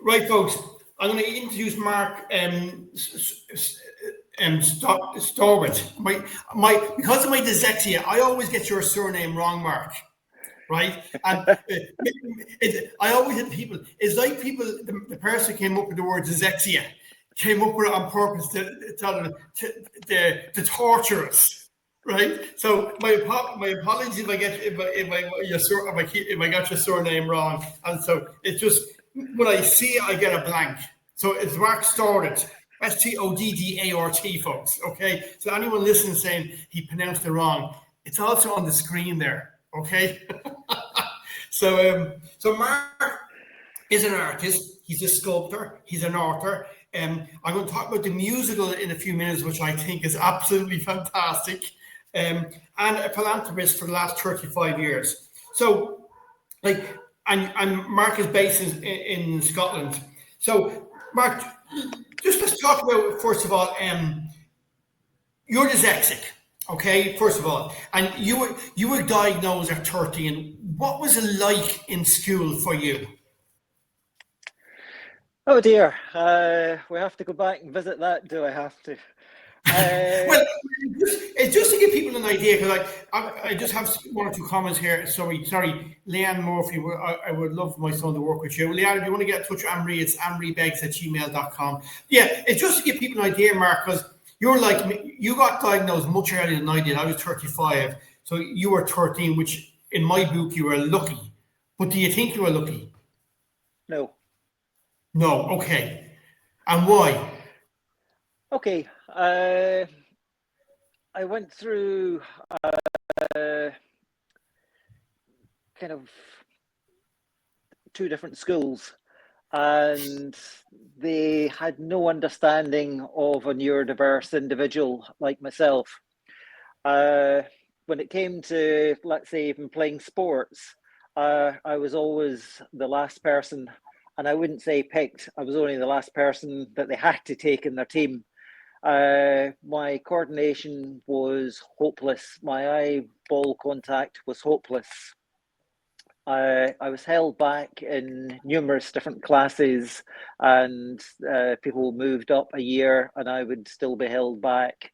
Right, folks. I'm going to introduce Mark Stoddart. Because of my dyslexia, I always get your surname wrong, Mark. Right, and I always hit people. It's like people. The person came up with the word dyslexia, came up with it on purpose to torture us. Right. So my apologies if I got your surname wrong. And so it's just when I see it, I get a blank. So it's Mark Stoddart. Stoddart, folks. Okay. So anyone listening saying he pronounced it wrong, it's also on the screen there. Okay. So Mark is an artist. He's a sculptor. He's an author. I'm going to talk about the musical in a few minutes, which I think is absolutely fantastic. And a philanthropist for the last 35 years. So, and Mark is based in Scotland. So, Mark, just let's talk about, first of all, you're dyslexic. Okay, first of all, and you were diagnosed at 13. What was it like in school for you? Oh dear, we have to go back and visit that. Do I have to? Well, it's just to give people an idea, because I just have one or two comments here. Sorry, Leanne Murphy. I would love my son to work with you. Leanne, if you want to get in touch with Anne-Marie, it's annemariebegs@gmail.com. Yeah, it's just to give people an idea, Mark, because you're like me. You got diagnosed much earlier than I did. I was 35, so you were 13, which in my book you were lucky. But do you think you were lucky? No. No. Okay. And why? Okay. I went through kind of two different schools, and they had no understanding of a neurodiverse individual like myself. When it came to, let's say, even playing sports, I was always the last person, and I wouldn't say picked, I was only the last person that they had to take in their team. My coordination was hopeless. My eyeball contact was hopeless. I was held back in numerous different classes, and people moved up a year and I would still be held back.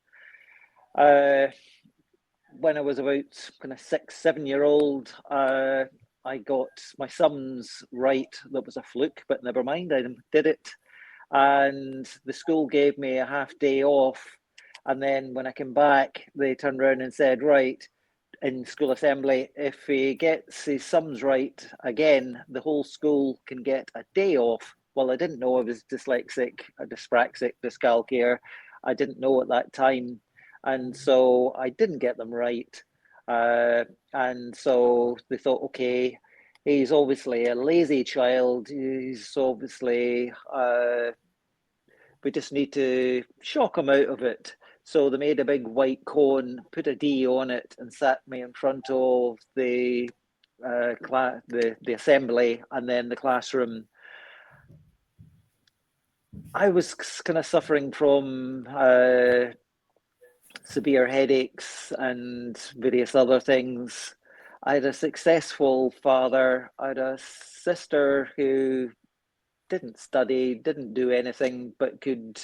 When I was about kind of 6-7-year-old, I got my sums right. That was a fluke, but never mind, I did it. And the school gave me a half day off. And then when I came back, they turned around and said, right, in school assembly, if he gets his sums right again, the whole school can get a day off. Well, I didn't know I was dyslexic, dyspraxic, dyscalculia. I didn't know at that time. And so I didn't get them right. And so they thought, okay, he's obviously a lazy child. He's obviously, we just need to shock him out of it. So they made a big white cone, put a D on it, and sat me in front of the assembly and then the classroom. I was kind of suffering from severe headaches and various other things. I had a successful father. I had a sister who didn't study, didn't do anything, but could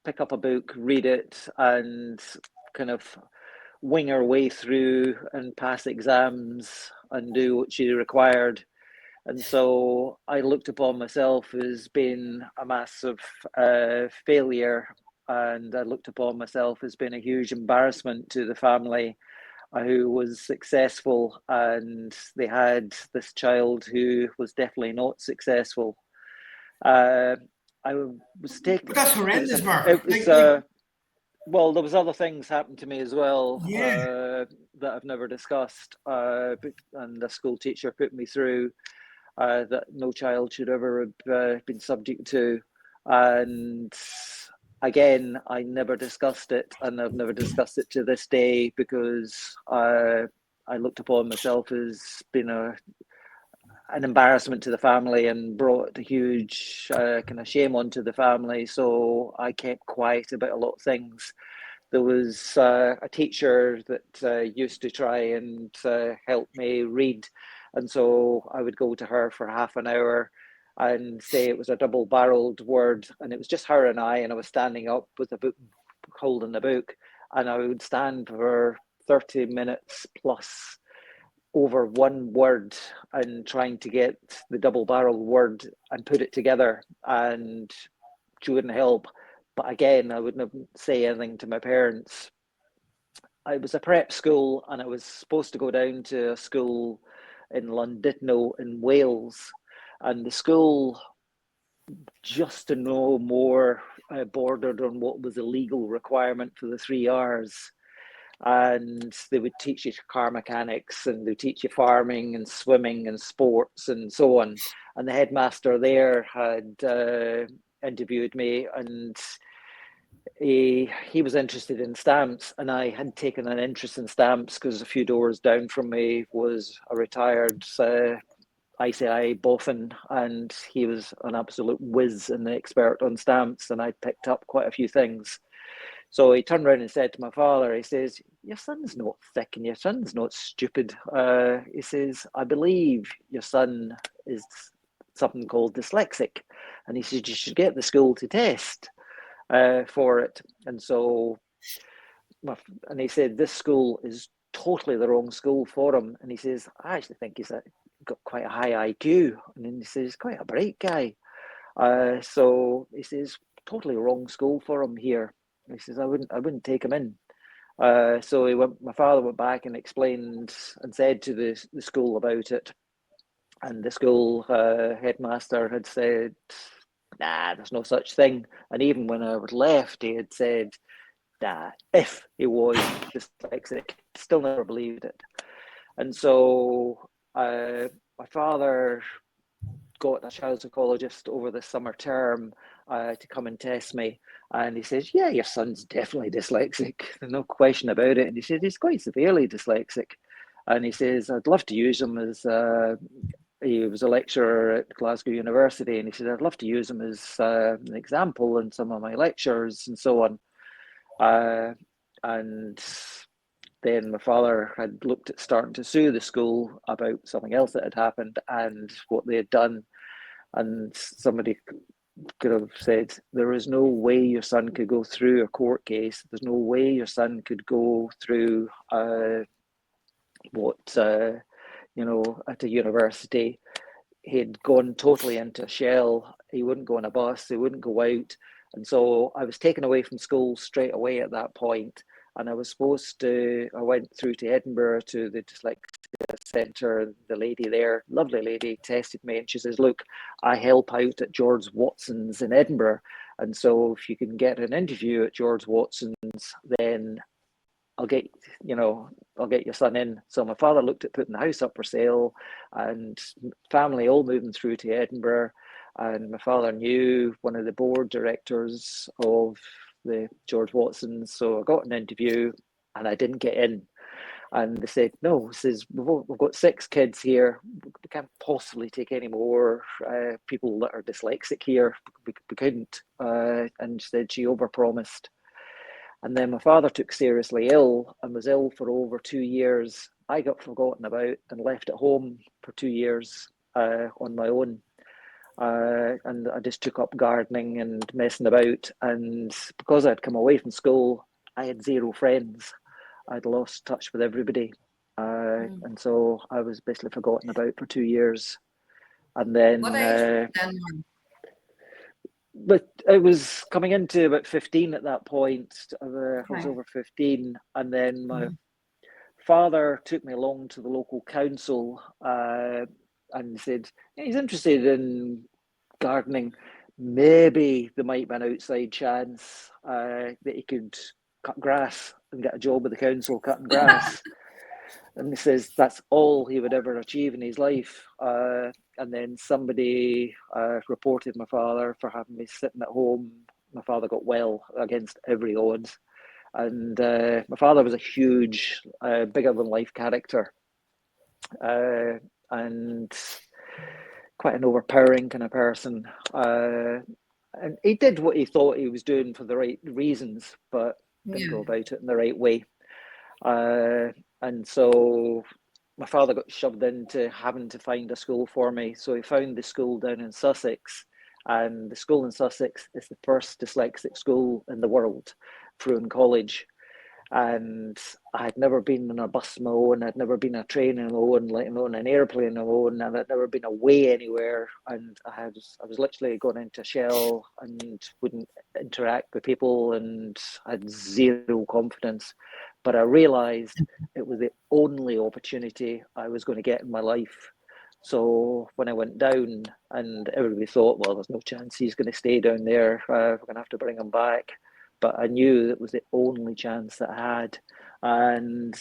pick up a book, read it, and kind of wing her way through and pass exams and do what she required. And so I looked upon myself as being a massive failure, and I looked upon myself as being a huge embarrassment to the family who was successful, and they had this child who was definitely not successful. I was taken. But that's horrendous, Mark. Well, there was other things happened to me as well. Yeah. That I've never discussed, and a school teacher put me through that no child should ever have been subject to. And again, I never discussed it, and I've never discussed it to this day, because I looked upon myself as being an embarrassment to the family and brought a huge kind of shame onto the family. So I kept quiet about a lot of things. There was a teacher that used to try and help me read, and so I would go to her for half an hour, and say it was a double-barreled word, and it was just her and I was standing up with a book, holding the book, and I would stand for 30 minutes plus over one word and trying to get the double-barreled word and put it together, and she wouldn't help. But again, I wouldn't say anything to my parents. I was a prep school, and I was supposed to go down to a school in Llandudno in Wales, and the school, just to know more, bordered on what was a legal requirement for the 3 Rs. And they would teach you car mechanics, and they teach you farming and swimming and sports and so on. And the headmaster there had interviewed me, and he was interested in stamps, and I had taken an interest in stamps because a few doors down from me was a retired ICI boffin, and he was an absolute whiz and an expert on stamps, and I picked up quite a few things. So he turned around and said to my father, he says, "Your son's not thick and your son's not stupid." He says, "I believe your son is something called dyslexic." And he said, "You should get the school to test for it." And so, and he said, "This school is totally the wrong school for him." And he says, "I actually think he's got quite a high IQ." And then he says, "He's quite a bright guy." So he says, "Totally wrong school for him here." He says, I wouldn't take him in. So my father went back and explained and said to the school about it. And the school headmaster had said, "Nah, there's no such thing." And even when I was left, he had said, "Nah, if he was dyslexic," still never believed it. And so my father got a child psychologist over the summer term to come and test me. And he says, "Yeah, your son's definitely dyslexic. There's no question about it." And he said, "He's quite severely dyslexic." And he says, "I'd love to use him as," he was a lecturer at Glasgow University, and he said, "I'd love to use him as an example in some of my lectures and so on." And then my father had looked at starting to sue the school about something else that had happened and what they had done. And somebody could have said, "There is no way your son could go through a court case. There's no way your son could go through at a university." He'd gone totally into a shell. He wouldn't go on a bus. He wouldn't go out. And so I was taken away from school straight away at that point. And I went through to Edinburgh to the dyslexia centre. The lady there, lovely lady, tested me, and she says, "Look, I help out at George Watson's in Edinburgh. And so if you can get an interview at George Watson's, then I'll get your son in." So my father looked at putting the house up for sale, and family all moving through to Edinburgh. And my father knew one of the board directors of the George Watson's. So I got an interview and I didn't get in. And they said, "No," says, we've got 6 kids here. We can't possibly take any more people that are dyslexic here. We couldn't. And she said she overpromised. And then my father took seriously ill and was ill for over 2 years. I got forgotten about and left at home for 2 years on my own. And I just took up gardening and messing about. And because I'd come away from school, I had 0 friends. I'd lost touch with everybody. And so I was basically forgotten about for 2 years. And then... What age then? But I was coming into about 15 at that point. I was over 15. And then my father took me along to the local council and said, he's interested in gardening. Maybe there might be an outside chance that he could cut grass and get a job with the council cutting grass. And he says that's all he would ever achieve in his life. And then somebody reported my father for having me sitting at home. My father got well against every odds. And my father was a huge, bigger than life character. And quite an overpowering kind of person. And he did what he thought he was doing for the right reasons, but didn't go about it in the right way. And so my father got shoved into having to find a school for me. So he found the school down in Sussex, and the school in Sussex is the first dyslexic school in the world, Frome College. And I had never been on a bus on my own, I'd never been on a train on my own, let alone an airplane on my own, and I'd never been away anywhere. And I was literally going into a shell and wouldn't interact with people and had zero confidence. But I realised it was the only opportunity I was going to get in my life. So when I went down, and everybody thought, well, there's no chance he's going to stay down there, we're going to have to bring him back. But I knew it was the only chance that I had. And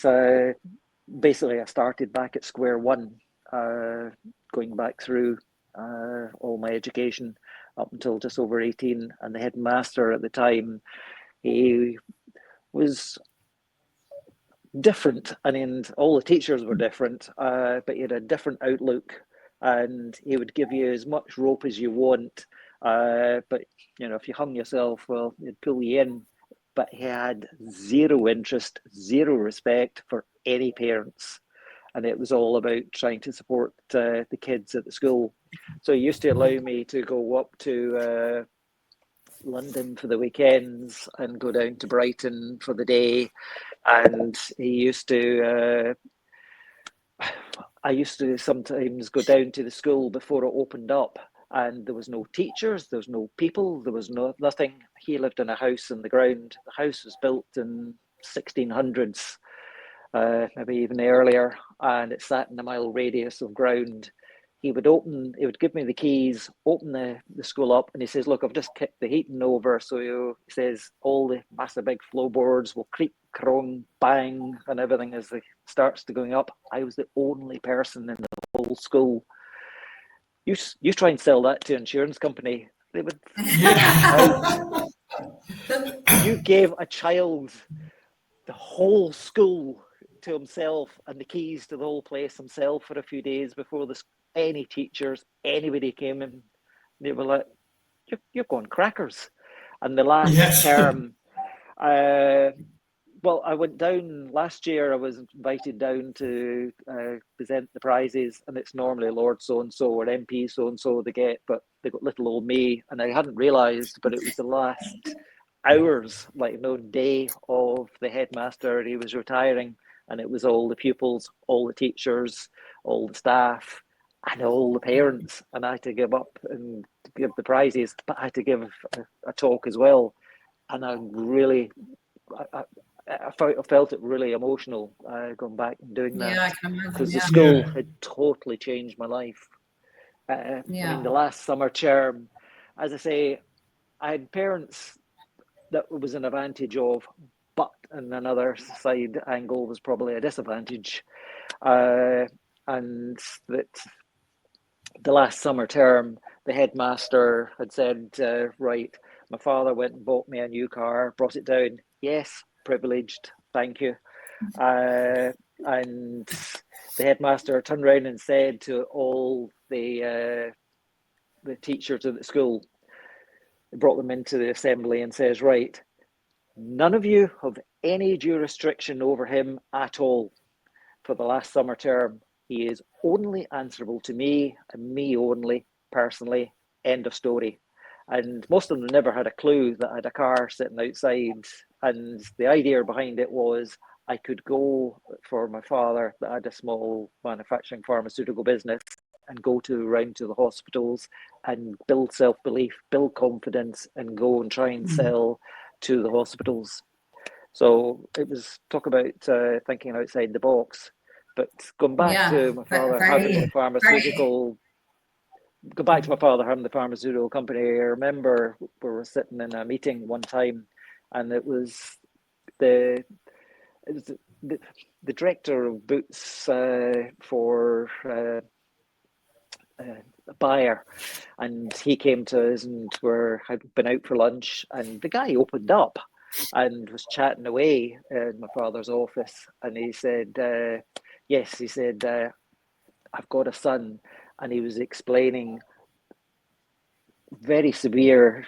basically, I started back at square one, going back through all my education up until just over 18. And the headmaster at the time, he was different. I mean, all the teachers were different, but he had a different outlook, and he would give you as much rope as you want. But you know, if you hung yourself, well, he'd pull you in. But he had zero interest, zero respect for any parents, and it was all about trying to support the kids at the school. So he used to allow me to go up to London for the weekends and go down to Brighton for the day. And he used to, I used to sometimes go down to the school before it opened up, and there was no teachers, there was no people, there was nothing. He lived in a house in the ground. The house was built in 1600s, maybe even earlier, and it sat in a mile radius of ground. He would give me the keys, open the school up, and he says, look, I've just kicked the heating over. So he says all the massive big floorboards will creak, crong, bang, and everything as it starts to going up. I was the only person in the whole school. You try and sell that to an insurance company, they would out. You gave a child the whole school to himself and the keys to the whole place himself for a few days before any teachers, anybody came in. They were like, you're going crackers. And the last term, well, I went down last year. I was invited down to present the prizes, and it's normally Lord so-and-so or MP so-and-so they get, but they got little old me, and I hadn't realised, but it was the last hours, like no day of the headmaster. He was retiring, and it was all the pupils, all the teachers, all the staff, and all the parents. And I had to give up and give the prizes, but I had to give a talk as well. And I really, I felt it really emotional going back and doing that. Yeah, I can imagine. Because the school had totally changed my life. I mean, the last summer term, as I say, I had parents that was an advantage of, but in another side angle was probably a disadvantage. And that the last summer term, the headmaster had said, right, my father went and bought me a new car, brought it down. Yes, privileged, thank you. And the headmaster turned around and said to all the teachers at the school, brought them into the assembly and says, right, none of you have any jurisdiction over him at all for the last summer term. He is only answerable to me and me only, personally, end of story. And most of them never had a clue that I had a car sitting outside. And the idea behind it was I could go for my father that had a small manufacturing pharmaceutical business and go around to the hospitals and build self-belief, build confidence, and go and try and sell to the hospitals. So it was talk about thinking outside the box. But going back to my father having the pharmaceutical, go back to my father having the pharmaceutical company. I remember we were sitting in a meeting one time, and it was the director of Boots for a buyer, and he came to us and had been out for lunch, and the guy opened up and was chatting away in my father's office, and he said, yes, he said, I've got a son, and he was explaining very severe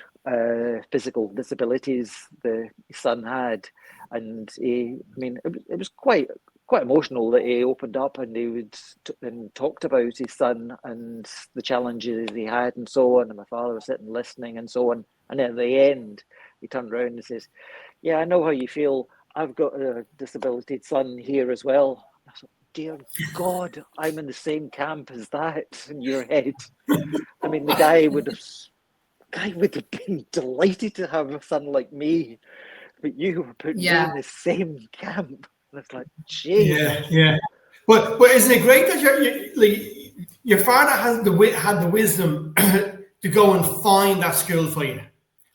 physical disabilities the son had, and it was quite quite emotional that he opened up and he would and talked about his son and the challenges he had and so on. And my father was sitting listening and so on. And at the end, he turned around and says, "Yeah, I know how you feel. I've got a disability son here as well." I thought, dear God, I'm in the same camp as that in your head. I mean, the guy would have been delighted to have a son like me, but you were putting me in the same camp. And it's like, jeez. Yeah. But isn't it great that your father had the wisdom to go and find that school for you?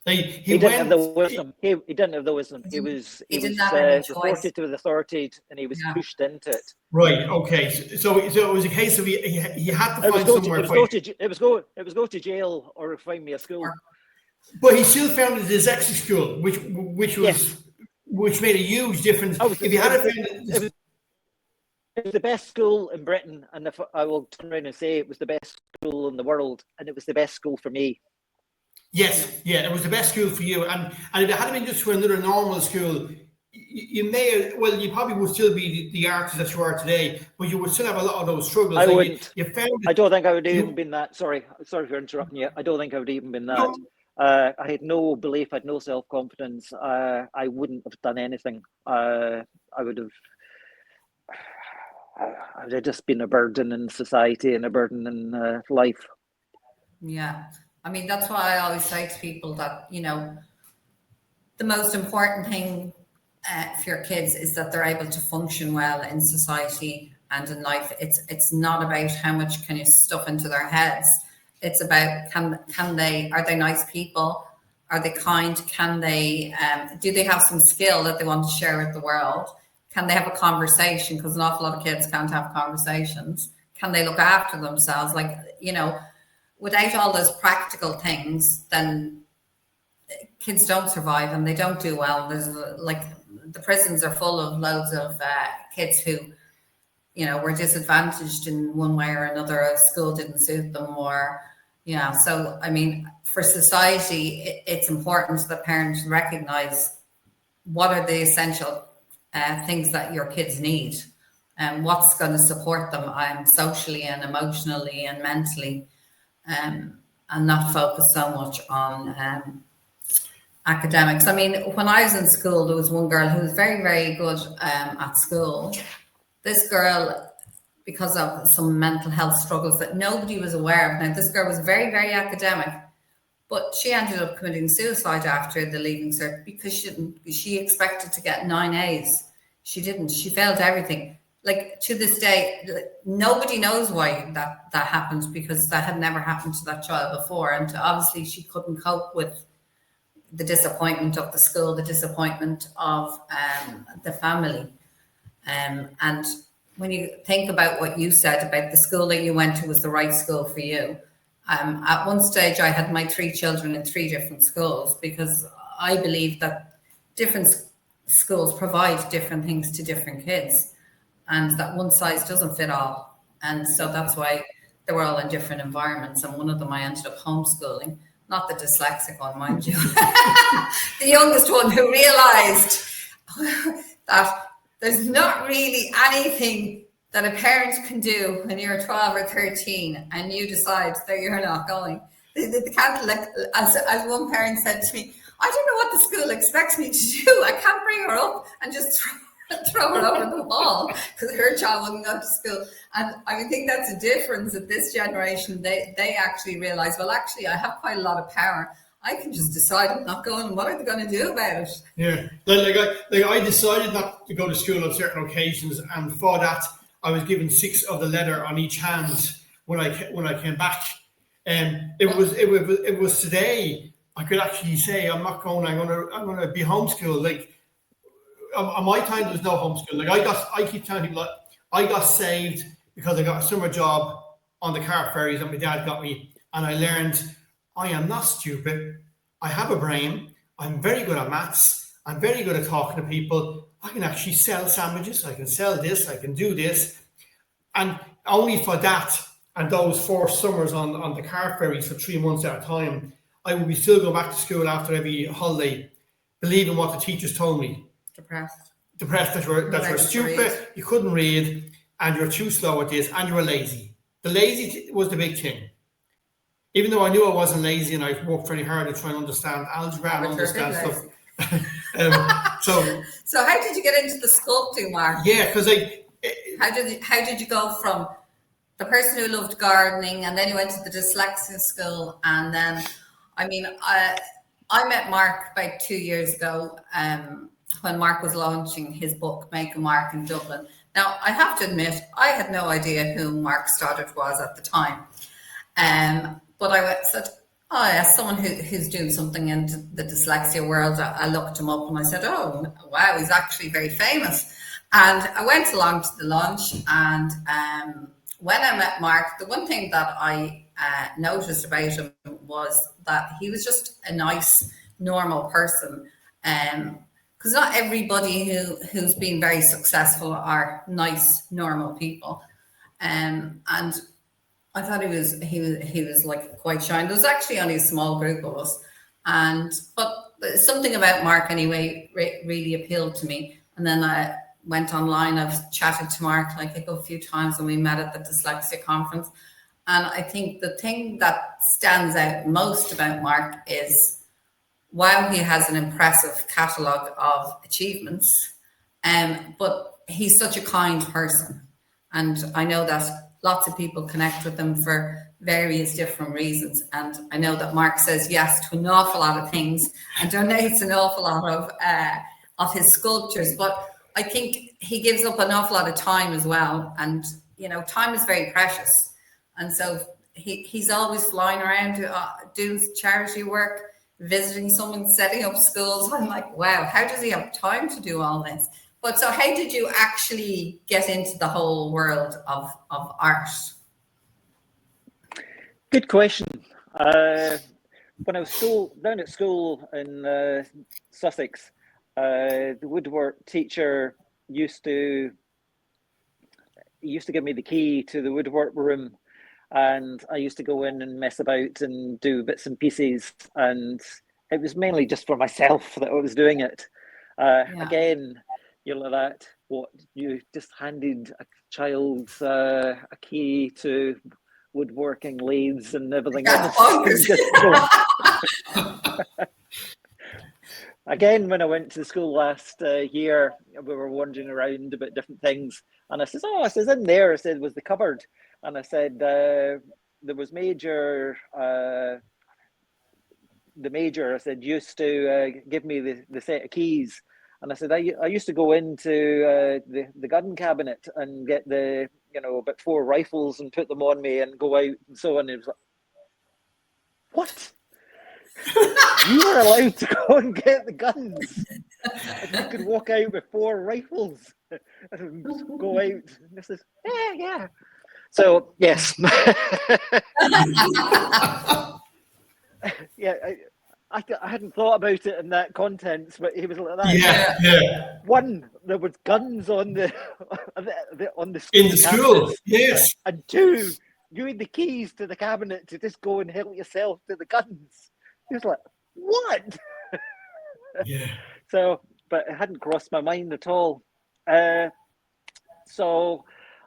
Like he didn't have the wisdom. He didn't have the wisdom. He was reported to the authorities, and he was pushed into it. Right. Okay. So it was a case of he had to find somewhere. It was go to jail or find me a school. But he still found a dyslexia school, which made a huge difference. It was the best school in Britain, and if I will turn around and say it was the best school in the world, and it was the best school for me. Yes, yeah, it was the best school for you, and if it had been just for another normal school, you probably would still be the artist that you are today, but you would still have a lot of those struggles. I wouldn't. I don't think I would have even been that. Sorry for interrupting you. I don't think I would have even been that. No. I had no belief. I had no self-confidence. I wouldn't have done anything. I would have just been a burden in society and a burden in life. Yeah. I mean, that's why I always say to people that, the most important thing for your kids is that they're able to function well in society and in life. It's not about how much can you stuff into their heads. It's about are they nice people? Are they kind? Can they do they have some skill that they want to share with the world? Can they have a conversation? Because an awful lot of kids can't have conversations. Can they look after themselves? Without all those practical things, then kids don't survive and they don't do well. There's the prisons are full of loads of kids who, were disadvantaged in one way or another. School didn't suit them, or So I mean, for society, it's important that parents recognize what are the essential things that your kids need, and what's going to support them socially and emotionally and mentally. And not focus so much on academics. I mean, when I was in school, there was one girl who was very, very good at school. This girl, because of some mental health struggles that nobody was aware of. Now, this girl was very, very academic, but she ended up committing suicide after the Leaving Cert because she expected to get 9 A's. She didn't. She failed everything. To this day, nobody knows why that happened, because that had never happened to that child before. And obviously she couldn't cope with the disappointment of the school, the disappointment of the family. And when you think about what you said about the school that you went to was the right school for you, at one stage I had my 3 children in 3 different schools, because I believe that different schools provide different things to different kids. And that one size doesn't fit all. And so that's why they were all in different environments. And one of them I ended up homeschooling, not the dyslexic one, mind you. The youngest one, who realized that there's not really anything that a parent can do when you're 12 or 13 and you decide that you're not going. They can't, as one parent said to me, I don't know what the school expects me to do. I can't bring her up and just throw it over the wall because her child wouldn't go to school. And I think that's a difference at this generation. They actually realize, well, actually, I have quite a lot of power. I can just decide I'm not going. What are they going to do about it? Yeah, I decided not to go to school on certain occasions, and for that, I was given 6 of the letter on each hand when I came back. And it was today I could actually say I'm not going. I'm going to be homeschooled. On my time, there was no homeschool. I keep telling people that I got saved because I got a summer job on the car ferries that my dad got me, and I learned I am not stupid. I have a brain. I'm very good at maths. I'm very good at talking to people. I can actually sell sandwiches. I can sell this. I can do this. And only for that and those 4 summers on the car ferries for 3 months at a time, I would be still going back to school after every holiday, believing what the teachers told me. depressed that you're stupid, you couldn't read, and you're too slow at this, and you were lazy. The lazy was the big thing. Even though I knew I wasn't lazy, and I worked very hard to try and understand algebra and understand stuff. So how did you get into the sculpting, Mark? Yeah, because how did you go from the person who loved gardening, and then you went to the dyslexia school, and then, I mean, I met Mark about 2 years ago when Mark was launching his book, Make a Mark, in Dublin. Now, I have to admit, I had no idea who Mark Stoddart was at the time. But I said, oh, yeah, someone who's doing something in the dyslexia world. I looked him up and I said, oh, wow, he's actually very famous. And I went along to the lunch, and when I met Mark, the one thing that I noticed about him was that he was just a nice, normal person. Because not everybody who's been very successful are nice, normal people. And I thought he was like quite shy. There was actually only a small group of us, but something about Mark anyway really appealed to me. And then I went online. I've chatted to Mark like a few times, and we met at the dyslexia conference. And I think the thing that stands out most about Mark is, while he has an impressive catalogue of achievements, but he's such a kind person. And I know that lots of people connect with him for various different reasons. And I know that Mark says yes to an awful lot of things and donates an awful lot of his sculptures. But I think he gives up an awful lot of time as well. And, you know, time is very precious. And so he's always flying around doing charity work, visiting someone, setting up schools. I'm like, wow, how does he have time to do all this? But so how did you actually get into the whole world of art? Good question. When I was down at school in Sussex, the woodwork teacher used to give me the key to the woodwork room, and I used to go in and mess about and do bits and pieces, and it was mainly just for myself that I was doing it. Again, you know that what you just handed a child a key to woodworking lathes and everything else. Again, when I went to school last year, we were wandering around about different things, and I says, in there, I said, was the cupboard. And I said, there was Major, the Major, I said, used to give me the set of keys. And I said, I used to go into the gun cabinet and get about 4 rifles and put them on me and go out and so on. And it was like, what? You were allowed to go and get the guns? And you could walk out with 4 rifles and go out. And I says, yeah. So, yes. Yeah, I hadn't thought about it in that context, but he was like that. Yeah. 1, there was guns on the on the school in the school, campus. yes. And 2, you had the keys to the cabinet to just go and help yourself to the guns. He was like, what? Yeah. So, but it hadn't crossed my mind at all. So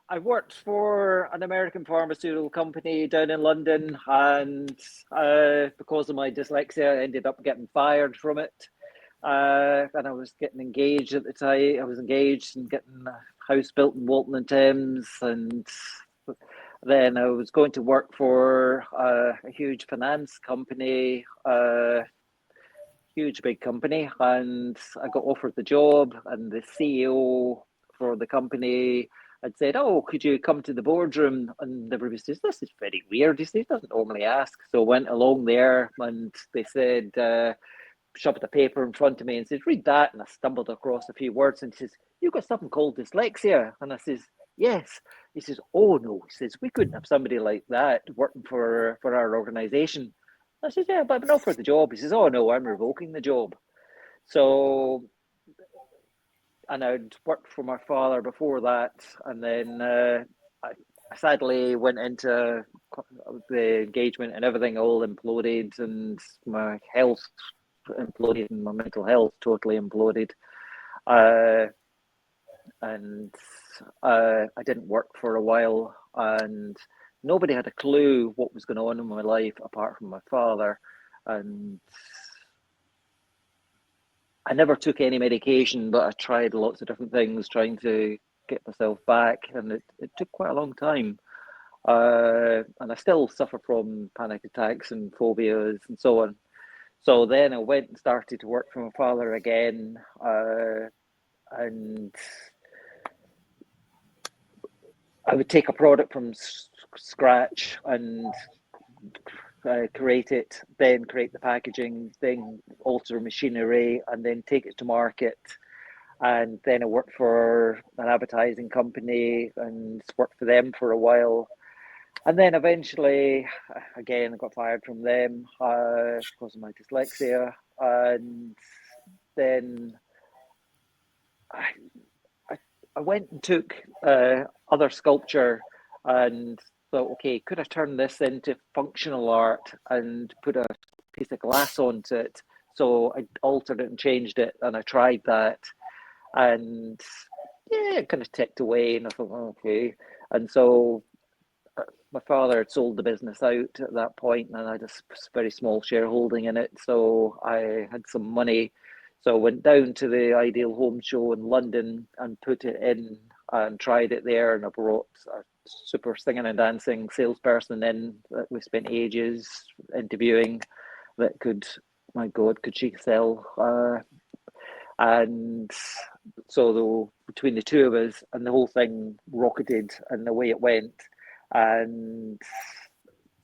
I worked for an American pharmaceutical company down in London, and because of my dyslexia, I ended up getting fired from it. And I was getting engaged at the time. I was engaged and getting a house built in Walton-on-Thames, and then I was going to work for a huge finance company, huge big company, and I got offered the job, and the CEO for the company had said, oh, could you come to the boardroom? And everybody says, this is very weird. He says, he doesn't normally ask. So I went along there, and they said, shoved a paper in front of me and says, read that. And I stumbled across a few words, and he says, you've got something called dyslexia. And I says, yes. He says, oh no. He says, we couldn't have somebody like that working for our organization. I says, yeah, but I've been offered the job. He says, oh no, I'm revoking the job. So, and I'd worked for my father before that, and then I sadly went into the engagement, and everything all imploded, and my health imploded, and my mental health totally imploded. and I didn't work for a while, and nobody had a clue what was going on in my life apart from my father. And I never took any medication, but I tried lots of different things trying to get myself back, and it took quite a long time. And I still suffer from panic attacks and phobias and so on. So then I went and started to work for my father again, and I would take a product from scratch and create it, then create the packaging, then alter machinery, and then take it to market. And then I worked for an advertising company and worked for them for a while. And then eventually, again, I got fired from them because of my dyslexia. And then I went and took other sculpture and thought, okay, could I turn this into functional art and put a piece of glass onto it? So I altered it and changed it, and I tried that. And yeah, it kind of ticked away, and I thought, oh, okay. And so my father had sold the business out at that point, and I had a very small shareholding in it. So I had some money. So I went down to the Ideal Home Show in London and put it in and tried it there. And I brought a super singing and dancing salesperson in that we spent ages interviewing that could, my God, could she sell? And so between the two of us, and the whole thing rocketed and the way it went. And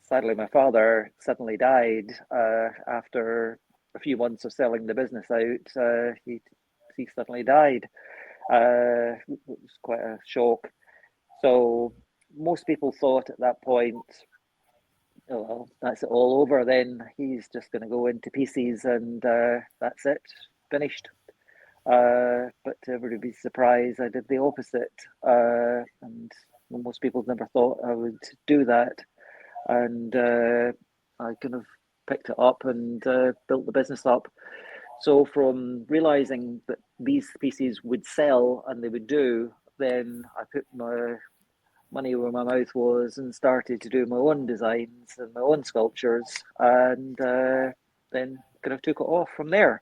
sadly, my father suddenly died after a few months of selling the business out. He suddenly died. It was quite a shock. So most people thought at that point, oh, well, that's it all over. Then he's just going to go into pieces, and that's it, finished. But to everybody's surprise, I did the opposite, and most people never thought I would do that. And I kind of picked it up and built the business up. So from realizing that these pieces would sell and they would do, then I put my money where my mouth was and started to do my own designs and my own sculptures, and then kind of took it off from there.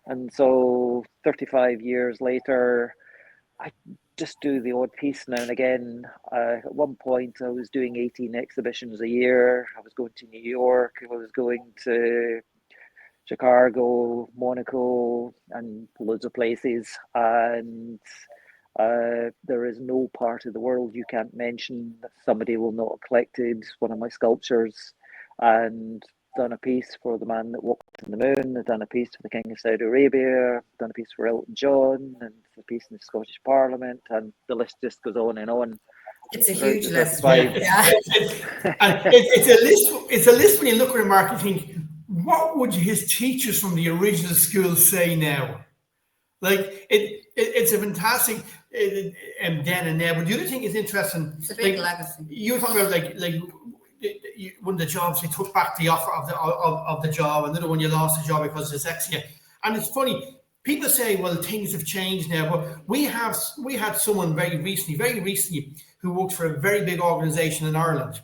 And so 35 years later, I just do the odd piece now and again. At one point, I was doing 18 exhibitions a year. I was going to New York. I was going to Chicago, Monaco, and loads of places. And there is no part of the world you can't mention that somebody will not have collected one of my sculptures and done a piece for the man that walked on the moon. I've done a piece for the King of Saudi Arabia. I've done a piece for Elton John, and a piece in the Scottish Parliament, and the list just goes on and on. It's a huge list. Yeah. It's a list when you look at a Mark and think, what would his teachers from the original school say now? Like it's a fantastic then and now. But the other thing is interesting. It's a big legacy. You were talking about like one of the jobs you took back the offer of the job, another one you lost the job because of dyslexia. And it's funny, people say, well, things have changed now, but we had someone very recently who worked for a very big organization in Ireland,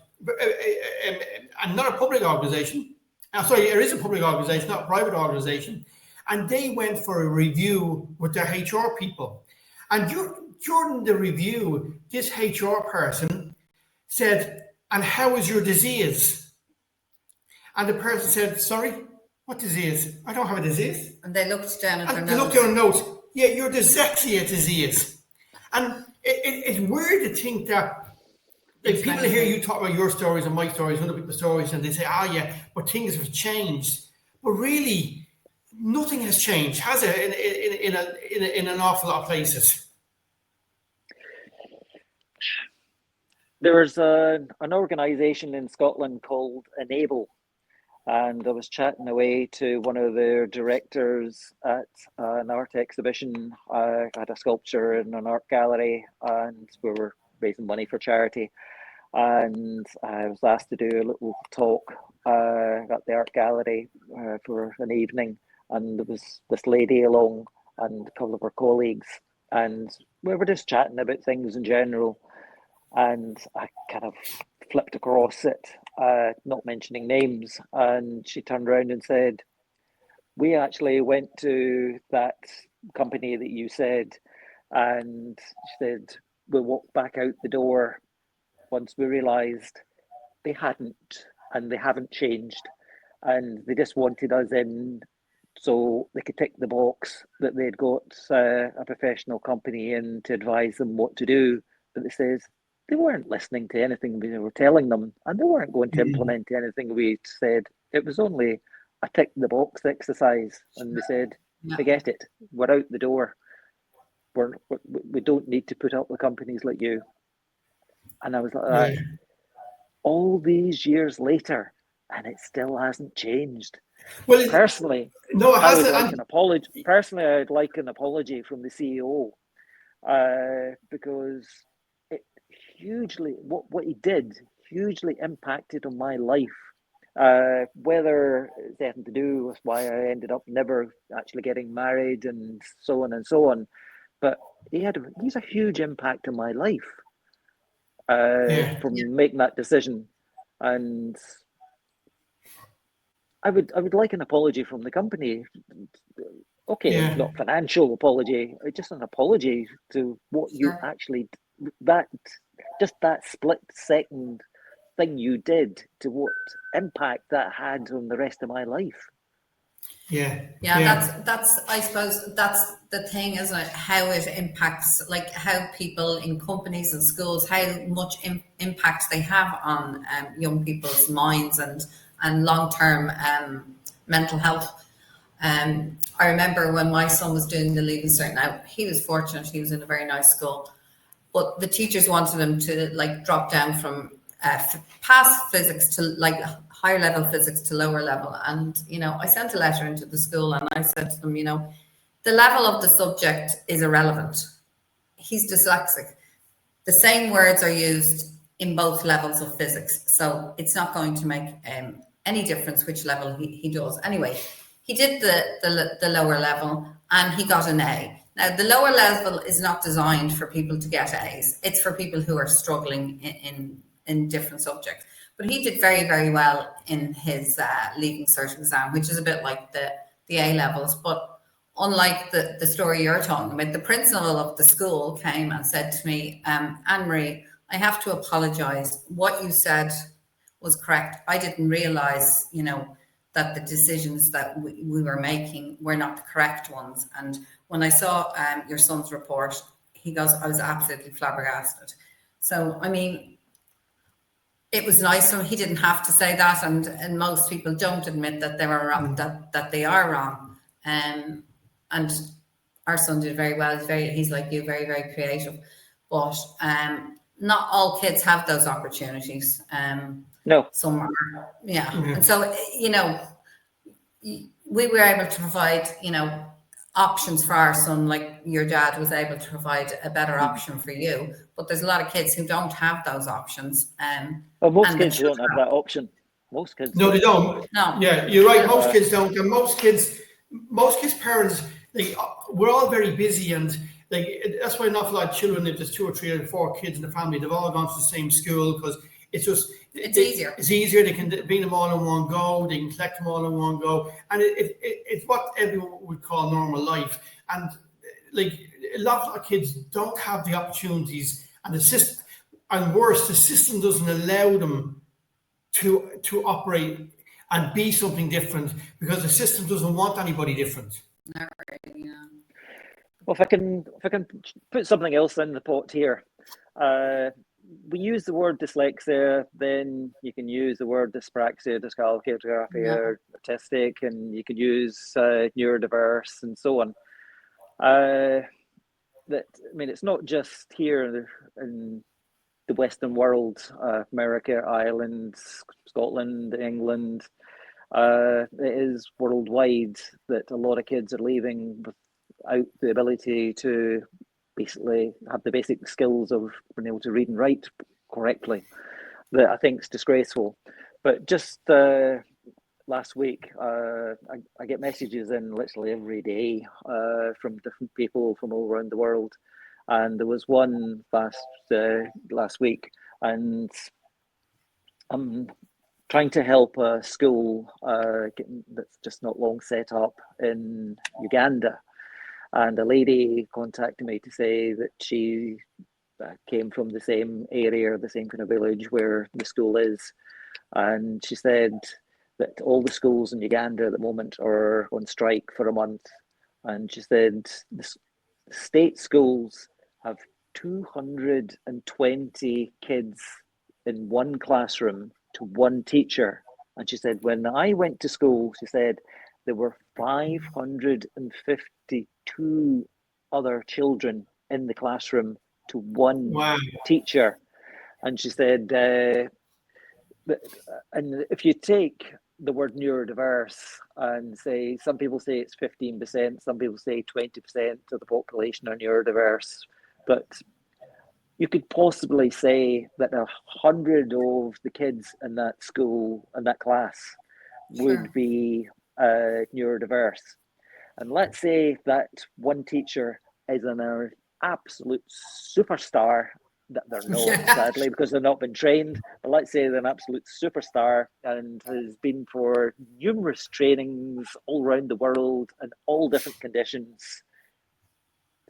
and not a public organization. Sorry, it is a public organization, not a private organization. And they went for a review with their HR people. And during the review, this HR person said, and how is your disease? And the person said, sorry, what disease? I don't have a disease. And they looked down at their notes. They looked down notes. Yeah, your dyslexia disease. And it's weird to think that like people hear you talk about your stories and my stories, other people's stories, and they say, oh yeah, but things have changed. But really, nothing has changed, has it, in an awful lot of places? There's an organisation in Scotland called Enable, and I was chatting away to one of their directors at an art exhibition. I had a sculpture in an art gallery, and we were raising money for charity. And I was asked to do a little talk at the art gallery for an evening, and there was this lady along and a couple of her colleagues. and we were just chatting about things in general, and I kind of flipped across it, not mentioning names, and she turned around and said, we actually went to that company that you said, and she said, we walked back out the door once we realised they hadn't, and they haven't changed, and they just wanted us in so they could tick the box that they'd got a professional company in to advise them what to do. But they says they weren't listening to anything we were telling them, and they weren't going to implement anything we said. It was only a tick the box exercise, and they said, forget it, we're out the door. We don't need to put up with companies like you. And I was like, all these years later, and it still hasn't changed. Well, personally, no, it hasn't. Like an apology. Personally, I'd like an apology from the CEO, because it hugely what he did hugely impacted on my life. Whether it's anything to do with why I ended up never actually getting married and so on and so on, but he's a huge impact on my life from making that decision. And I would like an apology from the company. Okay, not financial apology, just an apology to what you actually, that split second thing you did, to what impact that had on the rest of my life. That's I suppose that's the thing, isn't it? How it impacts, like how people in companies and schools, how much impact they have on young people's minds and long-term mental health. I remember when my son was doing the Leaving Cert. Now he was fortunate; he was in a very nice school, but the teachers wanted him to like drop down from past physics to like higher level physics to lower level. And I sent a letter into the school and I said to them, the level of the subject is irrelevant. He's dyslexic. The same words are used in both levels of physics, so it's not going to make any difference which level he does. Anyway, he did the lower level and he got an A. Now, the lower level is not designed for people to get A's. It's for people who are struggling in different subjects. But he did very, very well in his Leaving Cert exam, which is a bit like the A levels. But unlike the story you're talking about, the principal of the school came and said to me, Anne-Marie, I have to apologise. What you said was correct. I didn't realise, that the decisions that we were making were not the correct ones. And when I saw your son's report, he goes, I was absolutely flabbergasted. So, I mean, it was nice. So he didn't have to say that, and most people don't admit that they were wrong, that they are wrong. And our son did very well. He's like you, very, very creative. But not all kids have those opportunities. No. Some are, And so, we were able to provide, options for our son, like your dad was able to provide a better option for you. But there's a lot of kids who don't have those options. Well, most kids don't have that option. Most kids. No, they don't. No. Yeah, you're right. Most kids don't. And most kids' parents, we're all very busy, and that's why an awful lot of children, if there's 2 or 3 or 4 kids in the family, they've all gone to the same school because it's just easier. It's easier. They can bring them all in one go. They can collect them all in one go, and it's what everyone would call normal life. And a lot of kids don't have the opportunities, and the system, and worse, the system doesn't allow them to operate and be something different because the system doesn't want anybody different. Not really, yeah. Well, if I can put something else in the pot here. We use the word dyslexia, then you can use the word dyspraxia, dyscalculia, or autistic, and you could use neurodiverse and so on. It's not just here in the Western world, America, Ireland, Scotland, England. It is worldwide that a lot of kids are leaving without the ability to basically have the basic skills of being able to read and write correctly. That I think is disgraceful. But just last week, I get messages in literally every day from different people from all around the world. And there was one last week, and I'm trying to help a school that's just not long set up in Uganda. And a lady contacted me to say that she came from the same area, the same kind of village where the school is. And she said that all the schools in Uganda at the moment are on strike for a month. And she said the state schools have 220 kids in one classroom to one teacher. And she said, when I went to school, she said, there were 552 other children in the classroom to one teacher. And she said, and if you take the word neurodiverse and say, some people say it's 15%, some people say 20% of the population are neurodiverse, but you could possibly say that 100 of the kids in that school, in that class, would be neurodiverse. And let's say that one teacher is an absolute superstar, that they're not, sadly, because they've not been trained, but let's say they're an absolute superstar and has been for numerous trainings all around the world in all different conditions,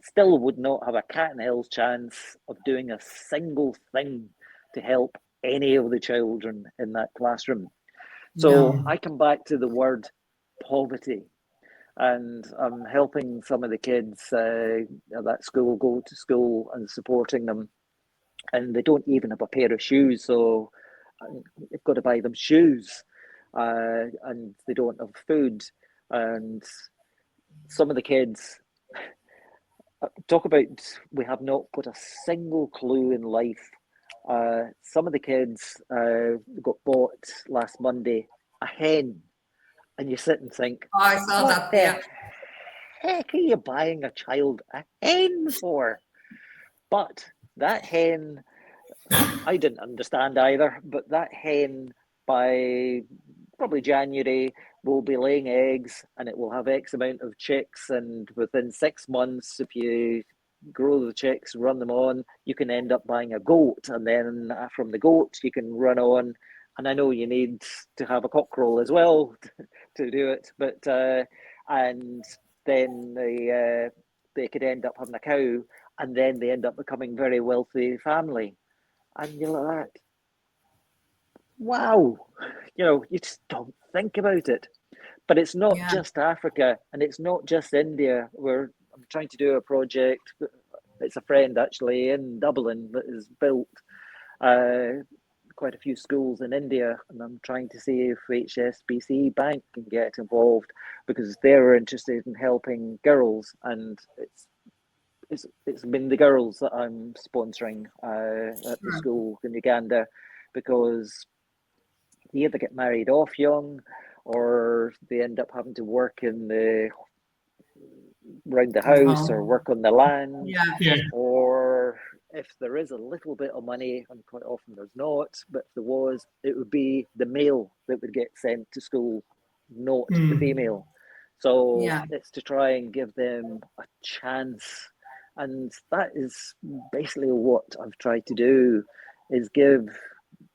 still would not have a cat and hell's chance of doing a single thing to help any of the children in that classroom. So I come back to the word poverty, and I'm helping some of the kids at that school go to school and supporting them. And they don't even have a pair of shoes, so you've got to buy them shoes, and they don't have food. And some of the kids talk about, we have not got a single clue in life. Some of the kids got bought last Monday a hen, and you sit and think, oh, I saw what that. Yeah. heck are you buying a child a hen for? But that hen, I didn't understand either, but that hen by probably January will be laying eggs, and it will have X amount of chicks, and within 6 months, if you grow the chicks, run them on, you can end up buying a goat, and then from the goat you can run on, and I know you need to have a cockerel as well to do it, but and then they could end up having a cow, and then they end up becoming very wealthy family. And you're like, wow, you just don't think about it. But it's not just Africa, and it's not just India. I'm trying to do a project. It's a friend actually in Dublin that has built quite a few schools in India, and I'm trying to see if HSBC Bank can get involved, because they're interested in helping girls, and it's been the girls that I'm sponsoring at the school in Uganda, because they either get married off young, or they end up having to work around the house, or work on the land, or if there is a little bit of money, and quite often there's not, but if there was, it would be the male that would get sent to school, not the female. So it's to try and give them a chance. And that is basically what I've tried to do, is give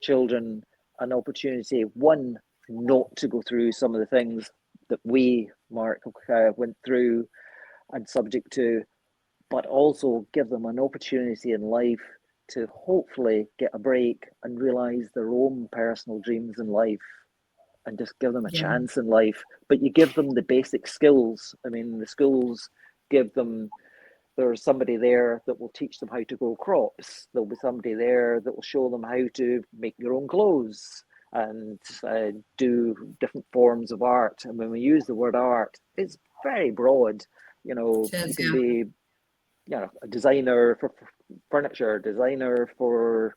children an opportunity, one, not to go through some of the things that we, Mark, went through and subject to, but also give them an opportunity in life to hopefully get a break and realise their own personal dreams in life, and just give them a chance in life. But you give them the basic skills. I mean, the schools give them, there's somebody there that will teach them how to grow crops. There'll be somebody there that will show them how to make their own clothes and do different forms of art. And when we use the word art, it's very broad. You can be a designer for furniture, designer for,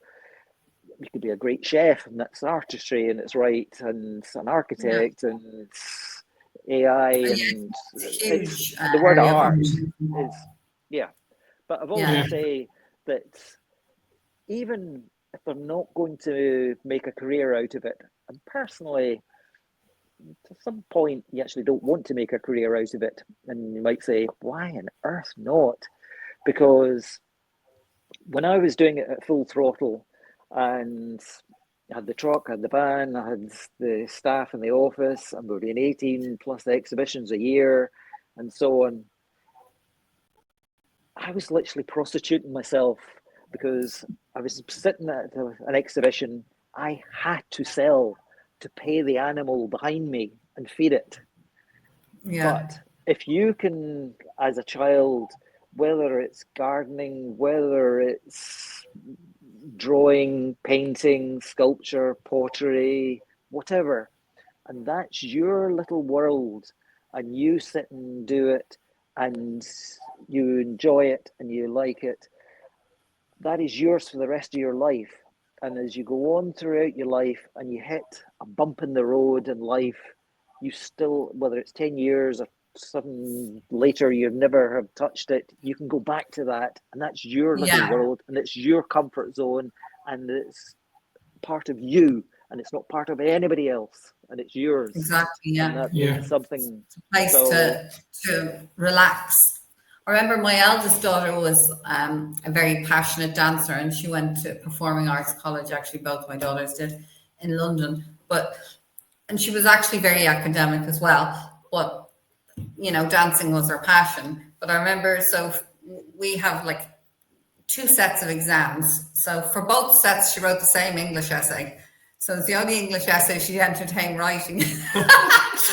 you could be a great chef, and that's artistry and it's right, and an architect and it's AI, and huge. The word art is, but I've always say that even if they're not going to make a career out of it, and personally, to some point you actually don't want to make a career out of it, and you might say, why on earth not? Because when I was doing it at full throttle, and I had the truck, I had the van, I had the staff in the office, and we were doing 18 plus exhibitions a year and so on, I was literally prostituting myself, because I was sitting at an exhibition, I had to sell to pay the animal behind me and feed it. Yeah. But if you can, as a child, whether it's gardening, whether it's drawing, painting, sculpture, pottery, whatever, and that's your little world, and you sit and do it, and you enjoy it and you like it, that is yours for the rest of your life. And as you go on throughout your life and you hit a bump in the road in life, you still, whether it's 10 years or something later, you've never have touched it, you can go back to that, and that's your little world, and it's your comfort zone, and it's part of you, and it's not part of anybody else, and it's yours. Exactly. Yeah. And that means something. It's a place to relax. I remember my eldest daughter was a very passionate dancer, and she went to performing arts college. Actually, both my daughters did in London, and she was actually very academic as well. But you know, dancing was her passion. But I remember, so we have like 2 sets of exams. So for both sets, she wrote the same English essay. So it's the only English essay she entertained writing.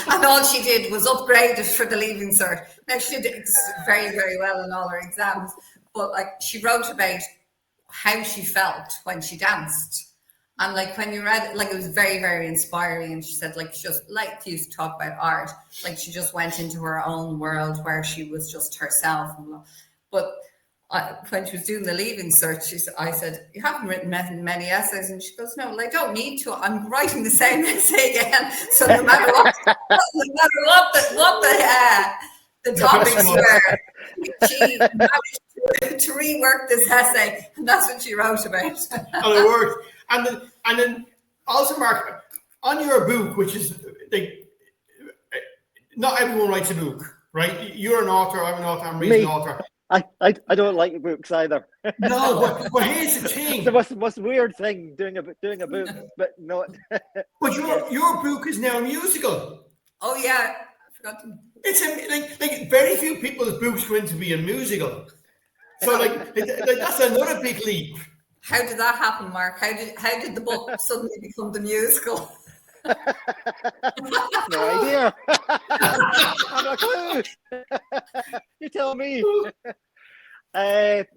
And all she did was upgrade it for the Leaving Cert. Now, she did very, very well in all her exams. But like, she wrote about how she felt when she danced. And like, when you read it, like, it was very, very inspiring. And she said, like, she just like used to talk about art. Like, she just went into her own world where she was just herself. But when she was doing the Leaving Cert, I said, you haven't written many essays. And she goes, no, well, I don't need to. I'm writing the same essay again. So no matter what, the topics were, she managed to rework this essay. And that's what she wrote about. And it worked. And then also, Mark, on your book, which is like, not everyone writes a book, right? You're an author, I'm an author, I'm an author. I don't like books either. No, but here's the thing. It's the most weird thing doing a book, but not. But your book is now a musical. Oh yeah, I forgot to. It's like very few people's books going to be a musical. So like that's another big leap. How did that happen, Mark? How did the book suddenly become the musical? No idea. I'm not clue. You tell me.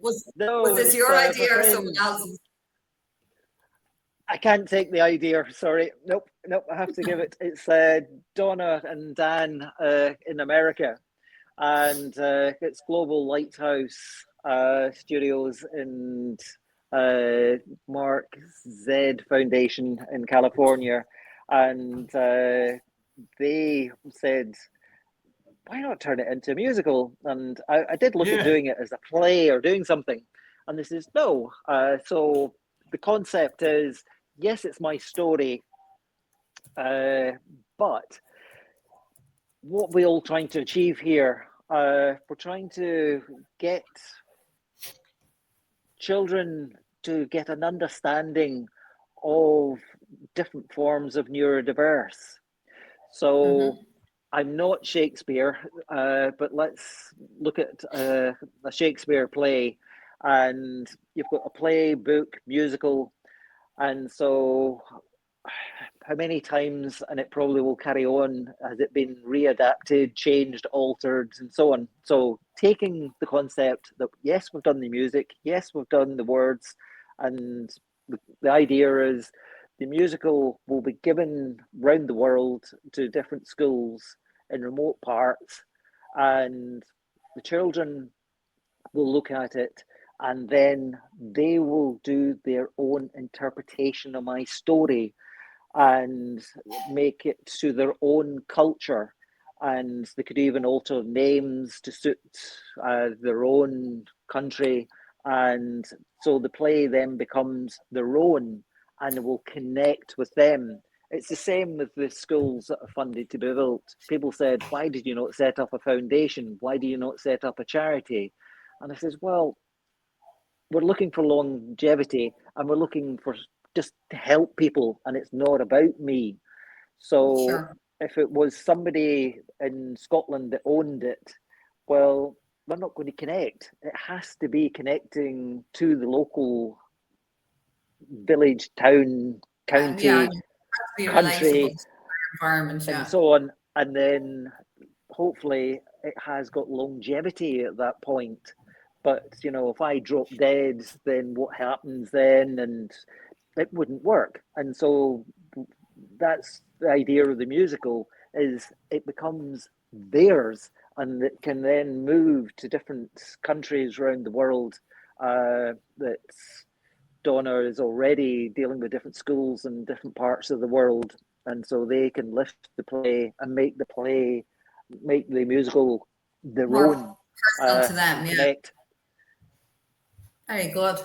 Was this your idea or someone else's? I can't take the idea. Sorry. Nope. I have to give it. It's Donna and Dan in America, and it's Global Lighthouse Studios and Mark Z Foundation in California. And they said, why not turn it into a musical? And I did look at doing it as a play or doing something. And this is no. So the concept is, yes, it's my story. But what we're all trying to achieve here, we're trying to get children to get an understanding of different forms of neurodiverse. So I'm not Shakespeare, but let's look at a Shakespeare play, and you've got a play, book, musical, and so how many times, and it probably will carry on, has it been readapted, changed, altered, and so on. So taking the concept that yes, we've done the music, yes, we've done the words, and the idea is the musical will be given round the world to different schools in remote parts, and the children will look at it, and then they will do their own interpretation of my story and make it to their own culture. And they could even alter names to suit their own country. And so the play then becomes their own and will connect with them. it's the same with the schools that are funded to be built. People said, why did you not set up a foundation? Why do you not set up a charity? And I says, well, we're looking for longevity and we're looking for just to help people, and it's not about me. So Sure. if it was somebody in Scotland that owned it, well, we're not going to connect. It has to be connecting to the local village, town, county, Yeah, it has to be relatable country, to the environment. and Yeah. so on. And then hopefully it has got longevity at that point. But, you know, if I drop dead, then what happens then? And it wouldn't work. And so that's the idea of the musical, is it becomes theirs, and it can then move to different countries around the world. That Donna is already dealing with different schools in different parts of the world, and so they can lift the play and make the musical their More own, personal to them. Yeah. connect. Very good.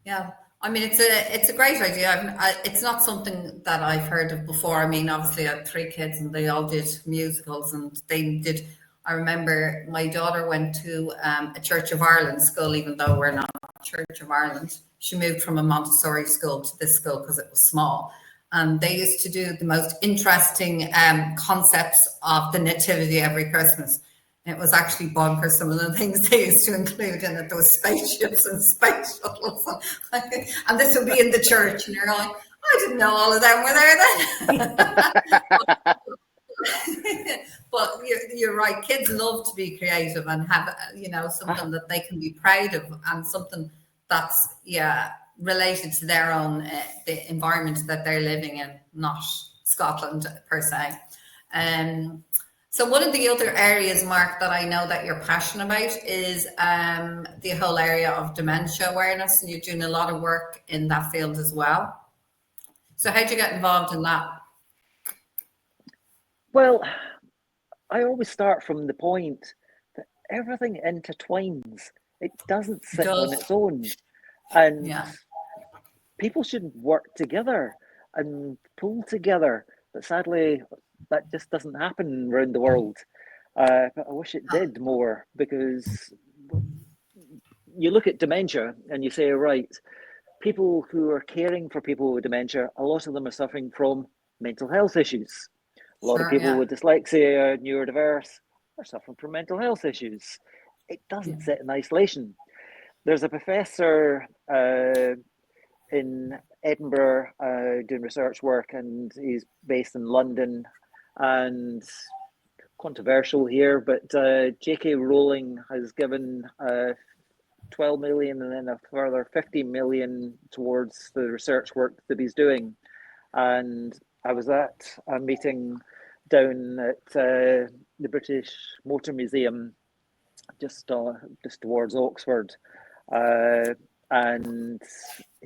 Yeah. I mean, it's a great idea. It's not something that I've heard of before. I mean, obviously, I had 3 kids, and they all did musicals, and they did. I remember my daughter went to a Church of Ireland school, even though we're not Church of Ireland. She moved from a Montessori school to this school because it was small, and they used to do the most interesting concepts of the nativity every Christmas. It was actually bonkers, some of the things they used to include in it. There was spaceships and space shuttles. And this would be in the church. And you're like, I didn't know all of them were there then. But you're right. Kids love to be creative and have, something that they can be proud of, and something that's, related to their own, the environment that they're living in, not Scotland per se. So one of the other areas, Mark, that I know that you're passionate about is the whole area of dementia awareness, and you're doing a lot of work in that field as well. So how'd you get involved in that? Well, I always start from the point that everything intertwines. It doesn't sit on its own. And people should work together and pull together. But sadly, that just doesn't happen around the world. But I wish it did more, because you look at dementia and you say, right, people who are caring for people with dementia, a lot of them are suffering from mental health issues. A lot of people with dyslexia, neurodiverse, are suffering from mental health issues. It doesn't sit in isolation. There's a professor in Edinburgh doing research work, and he's based in London, and controversial here, but J.K. Rowling has given 12 million and then a further 50 million towards the research work that he's doing. And I was at a meeting down at the British Motor Museum, just towards Oxford, and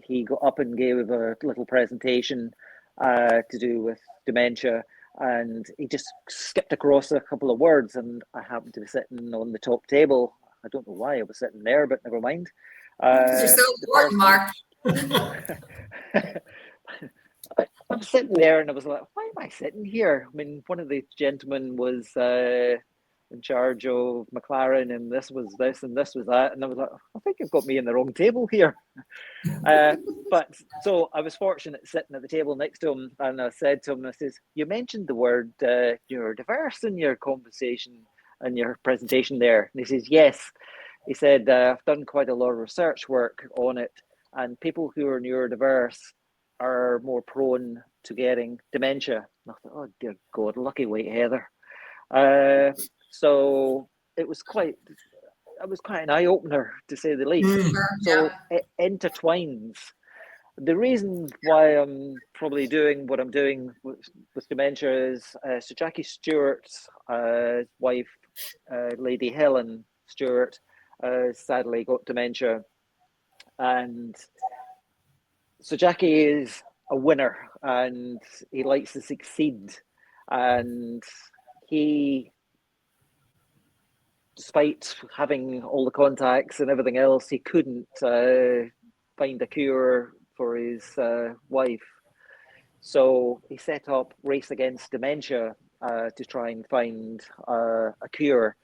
he got up and gave a little presentation to do with dementia, and he just skipped across a couple of words, and I happened to be sitting on the top table. I don't know why I was sitting there, but never mind. Because you're so important, Mark. I'm sitting there and I was like, why am I sitting here? I mean, one of the gentlemen was in charge of McLaren, and this was this and this was that, and I was like, I think you've got me in the wrong table here. But so I was fortunate sitting at the table next to him, and I said to him, I says, you mentioned the word neurodiverse in your conversation and your presentation there. And he says, yes. He said, I've done quite a lot of research work on it, and people who are neurodiverse are more prone to getting dementia. And I thought, oh dear God, lucky white heather. So it was quite an eye-opener, to say the least. So it intertwines. The reason why I'm probably doing what I'm doing with dementia is Sir Jackie Stewart's wife, Lady Helen Stewart, sadly got dementia, and Sir Jackie is a winner and he likes to succeed, and he, despite having all the contacts and everything else, he couldn't find a cure for his wife. So he set up Race Against Dementia to try and find a cure.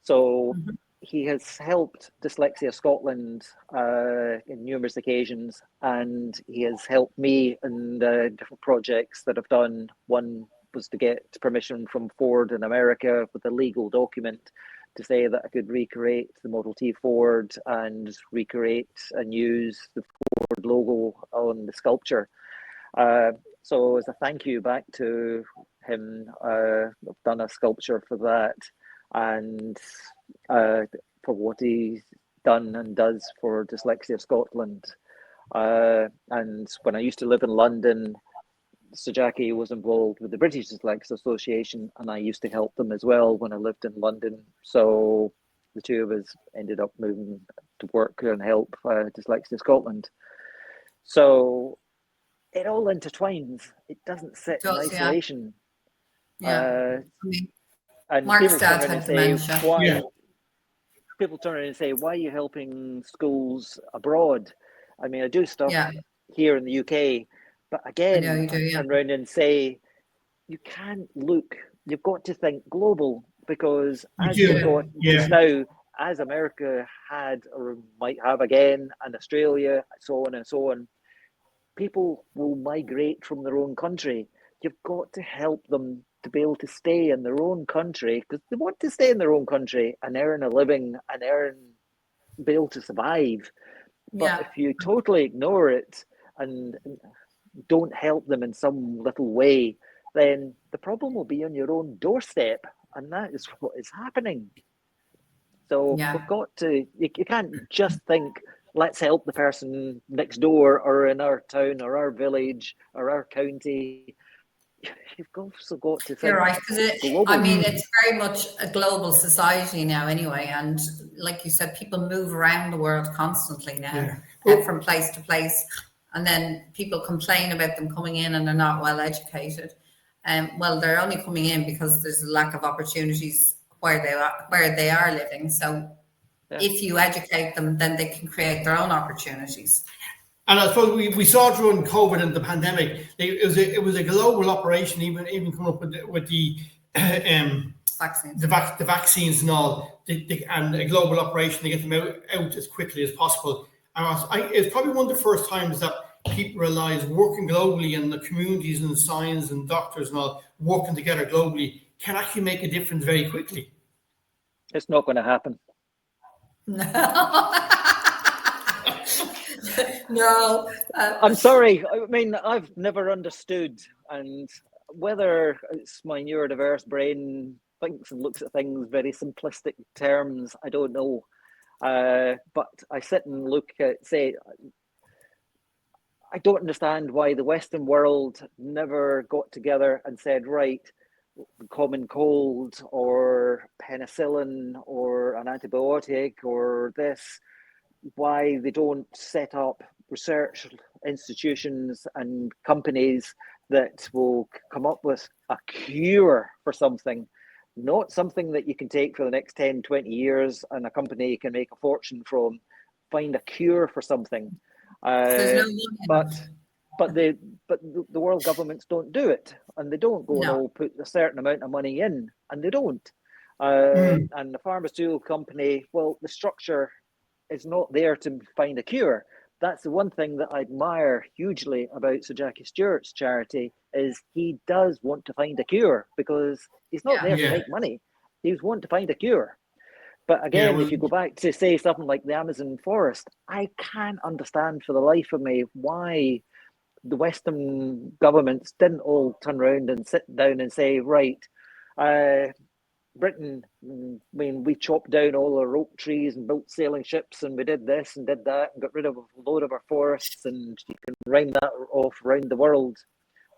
So he has helped Dyslexia Scotland in numerous occasions, and he has helped me in the different projects that I've done. One was to get permission from Ford in America with a legal document to say that I could recreate the Model T Ford and recreate and use the Ford logo on the Sculptor. So as a thank you back to him, I've done a sculpture for that, and for what he's done and does for Dyslexia Scotland. And when I used to live in London, Sir Jackie was involved with the British Dyslexia Association, and I used to help them as well when I lived in London. So the two of us ended up moving to work and help Dyslexia Scotland. So it all intertwines. It doesn't sit in isolation. Yeah. And Mark's people dad turn around had and say, dementia. why? People turn around and say, why are you helping schools abroad? I mean, I do stuff here in the UK, but again, I turn around and say, you can't look, you've got to think global, because as you've got just now, as America had or might have again, and Australia, so on and so on, people will migrate from their own country. You've got to help them to be able to stay in their own country, because they want to stay in their own country and earn a living and be able to survive. But if you totally ignore it and don't help them in some little way, then the problem will be on your own doorstep, and that is what is happening. So we've got to, you can't just think, let's help the person next door or in our town or our village or our county. You've also got to think. You're right, because I mean, it's very much a global society now anyway. And like you said, people move around the world constantly now, from place to place. And then people complain about them coming in and they're not well educated. Well, they're only coming in because there's a lack of opportunities where they are living. So if you educate them, then they can create their own opportunities. And I suppose we saw during COVID and the pandemic, it was a global operation, even coming up with the vaccines. The vaccines and all, and a global operation to get them out as quickly as possible. And it's probably one of the first times that people realize working globally in the communities and science and doctors and all, working together globally can actually make a difference very quickly. It's not going to happen. No. I'm sorry. I mean, I've never understood, and whether it's my neurodiverse brain thinks and looks at things very simplistic terms, I don't know. But I sit and look at, say, I don't understand why the Western world never got together and said, right, common cold or penicillin or an antibiotic or this, why they don't set up research institutions and companies that will come up with a cure for something, not something that you can take for the next 10, 20 years and a company can make a fortune from. Find a cure for something. But the world governments don't do it, and they don't go and all put a certain amount of money in, and they don't. And the pharmaceutical company, well, the structure is not there to find a cure. That's the one thing that I admire hugely about Sir Jackie Stewart's charity, is he does want to find a cure, because he's not there to make money. He's wanting to find a cure. But again, if you go back to say something like the Amazon forest, I can't understand for the life of me why the Western governments didn't all turn around and sit down and say, right, Britain, I mean, we chopped down all our oak trees and built sailing ships, and we did this and did that and got rid of a load of our forests, and you can round that off around the world.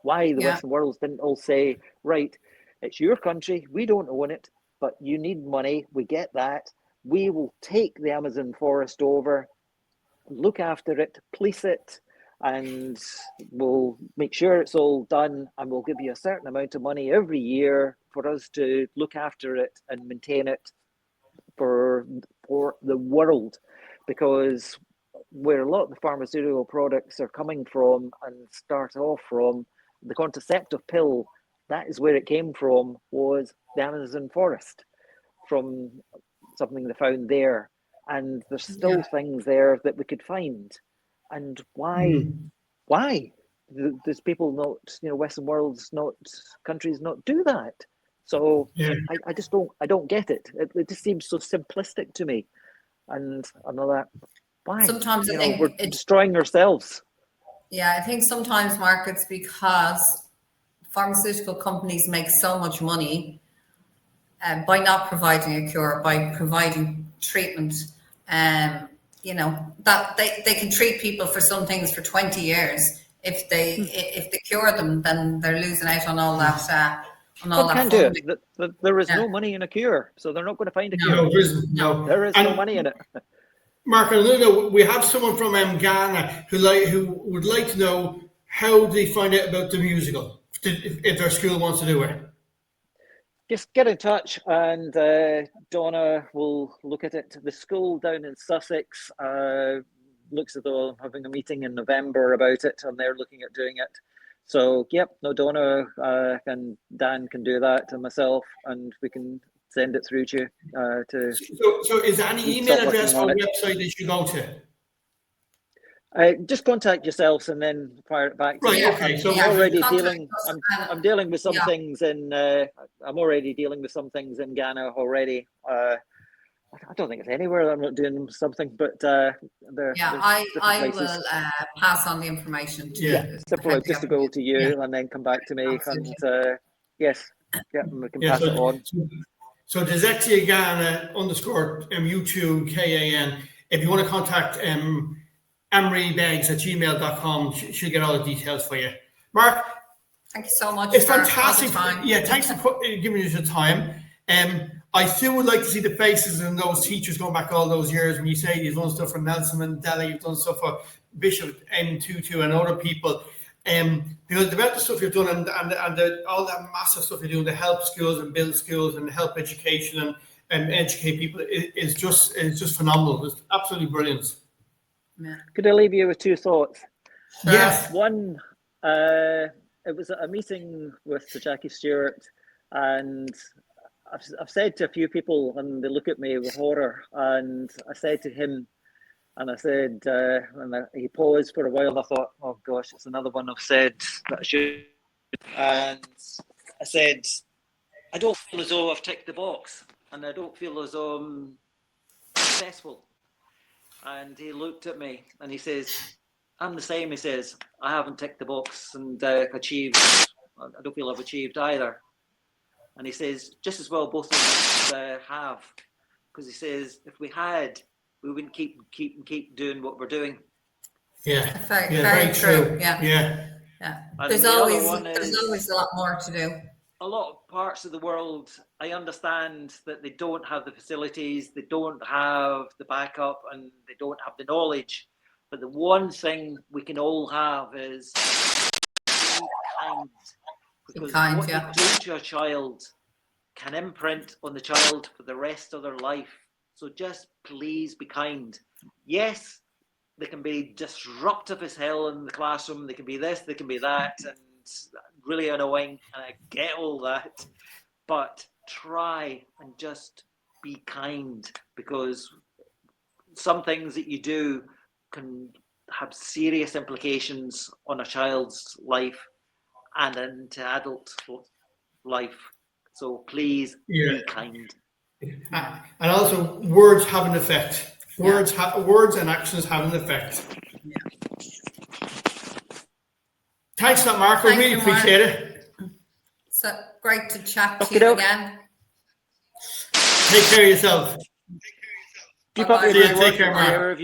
Why the Western worlds didn't all say, right, it's your country, we don't own it, but you need money, we get that. We will take the Amazon forest over, look after it, police it, and we'll make sure it's all done, and we'll give you a certain amount of money every year for us to look after it and maintain it for the world. Because where a lot of the pharmaceutical products are coming from and start off from the contraceptive pill, that is where it came from, was the Amazon forest, from something they found there. And there's still things there that we could find. And why does people not, Western worlds, not countries, not do that? So I just don't get it. It just seems so simplistic to me. And another, why? Sometimes I think we're destroying ourselves. Yeah, I think sometimes, Mark, it's because pharmaceutical companies make so much money by not providing a cure, by providing treatment. That they can treat people for some things for 20 years. If they cure them, then they're losing out on all that. There is no money in a cure, so they're not going to find a cure. No, there isn't. No, there is no money in it. Mark, we have someone from Ghana who would like to know how they find out about the musical if their school wants to do it. Just get in touch, and Donna will look at it. The school down in Sussex looks as though I'm having a meeting in November about it, and they're looking at doing it. So, Donna and Dan can do that, and myself, and we can send it through to you. So is there any email address or website they should go to? Just contact yourselves and then fire it back. Right. Okay. So I'm already dealing. I'm dealing with some things in. I'm already dealing with some things in Ghana already. I don't think it's anywhere that I'm not doing something, but I will pass on the information to you. Simple, just to go to you and then come back to me. Absolutely. And we can pass it on. So dyslexia Ghana _ MU2KAN. If you want to contact AmoryBeggs@gmail.com, she'll get all the details for you. Mark, thank you so much. It's fantastic. Yeah, thanks for giving us your time. I still would like to see the faces of those teachers going back all those years. When you say you've done stuff for Nelson Mandela, you've done stuff for Bishop M22 and other people. Because the amount of stuff you've done and all that massive stuff you're doing to help schools and build schools and help education and educate people is just phenomenal. It's absolutely brilliant. Yeah. Could I leave you with two thoughts? Yes. One, it was a meeting with Sir Jackie Stewart, and I've said to a few people, and they look at me with horror, and I said to him, and I said, he paused for a while, and I thought, oh gosh, it's another one I've said that I should. And I said, I don't feel as though I've ticked the box, and I don't feel as though I'm successful. And he looked at me and he says, I'm the same. He says, I haven't ticked the box and achieved. I don't feel I've achieved either. And he says, just as well both of us have. Because he says, if we had, we wouldn't keep doing what we're doing. Yeah, very true. Yeah. There's always a lot more to do. A lot of parts of the world, I understand that they don't have the facilities, they don't have the backup, and they don't have the knowledge. But the one thing we can all have is be kind. Because what you do to a child can imprint on the child for the rest of their life. So just please be kind. Yes, they can be disruptive as hell in the classroom. They can be this, they can be that, and really annoying, and I get all that. But try and just be kind, because some things that you do can have serious implications on a child's life and into adult life. So please be kind. And also, words have an effect. Words and actions have an effect. Yeah. Thanks for that, Mark. I really appreciate it. So great to chat to you again. Take care of yourself. Keep up with your work. Take care, Mark.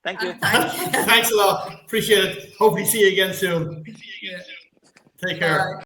Thank you. Thanks a lot. Appreciate it. Hopefully see you again soon. Yeah. Take care. Bye.